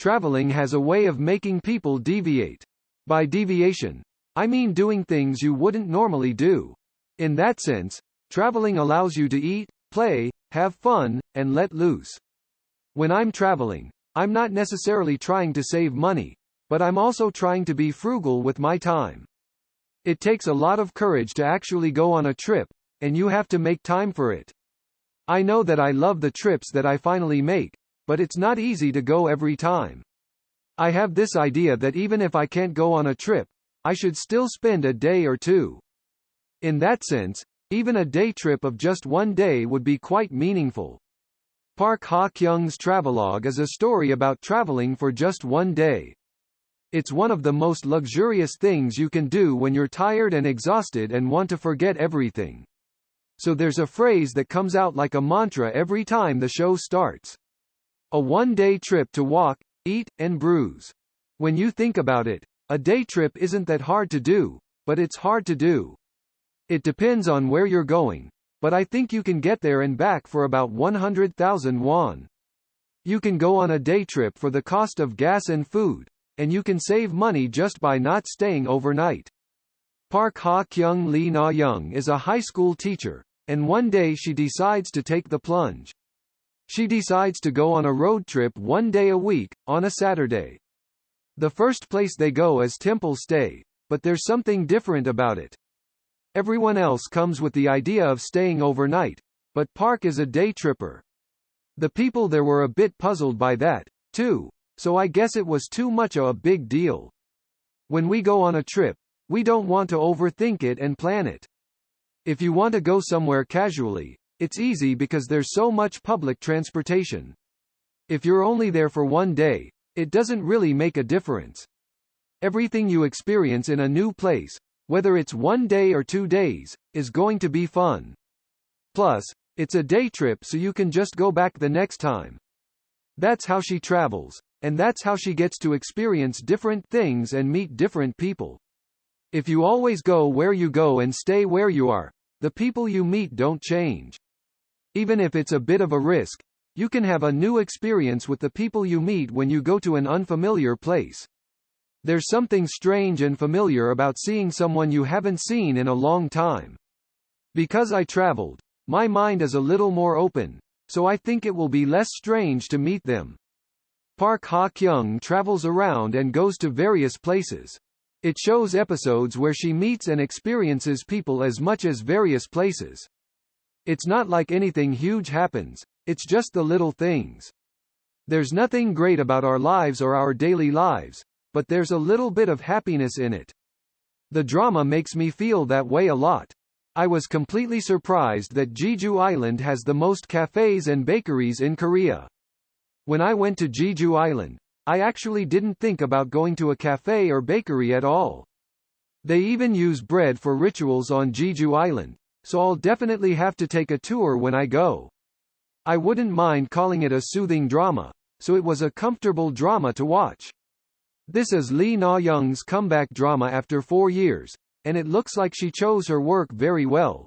traveling has a way of making people deviate. By deviation, I mean doing things you wouldn't normally do. In that sense, traveling allows you to eat, play, have fun, and let loose. When I'm traveling, I'm not necessarily trying to save money, but I'm also trying to be frugal with my time. It takes a lot of courage to actually go on a trip, and you have to make time for it. I know that I love the trips that I finally make, but it's not easy to go every time. I have this idea that even if I can't go on a trip, I should still spend a day or two. In that sense, even a day trip of just one day would be quite meaningful. Park Ha-kyung's travelogue is a story about traveling for just one day. It's one of the most luxurious things you can do when you're tired and exhausted and want to forget everything. So there's a phrase that comes out like a mantra every time the show starts. A one-day trip to walk, eat, and bruise. When you think about it, a day trip isn't that hard to do, but it's hard to do. It depends on where you're going, but I think you can get there and back for about 100,000 won. You can go on a day trip for the cost of gas and food, and you can save money just by not staying overnight. Park Ha-kyung Lee Na-young is a high school teacher, and one day she decides to take the plunge. She decides to go on a road trip one day a week, on a Saturday. The first place they go is Temple Stay, but there's something different about it. Everyone else comes with the idea of staying overnight, but Park is a day tripper. The people there were a bit puzzled by that, too, so I guess it was too much of a big deal. When we go on a trip, we don't want to overthink it and plan it. If you want to go somewhere casually, it's easy because there's so much public transportation. If you're only there for one day, it doesn't really make a difference. Everything you experience in a new place, whether it's one day or 2 days, is going to be fun. Plus, it's a day trip so you can just go back the next time. That's how she travels, and that's how she gets to experience different things and meet different people. If you always go where you go and stay where you are, the people you meet don't change. Even if it's a bit of a risk, you can have a new experience with the people you meet when you go to an unfamiliar place. There's something strange and familiar about seeing someone you haven't seen in a long time. Because I traveled, my mind is a little more open, so I think it will be less strange to meet them. Park Ha-kyung travels around and goes to various places. It shows episodes where she meets and experiences people as much as various places. It's not like anything huge happens, it's just the little things. There's nothing great about our lives or our daily lives, but there's a little bit of happiness in it. The drama makes me feel that way a lot. I was completely surprised that Jeju Island has the most cafes and bakeries in Korea. When I went to Jeju Island, I actually didn't think about going to a cafe or bakery at all. They even use bread for rituals on Jeju Island, so I'll definitely have to take a tour when I go. I wouldn't mind calling it a soothing drama, so it was a comfortable drama to watch. This is Lee Na-young's comeback drama after 4 years, and it looks like she chose her work very well.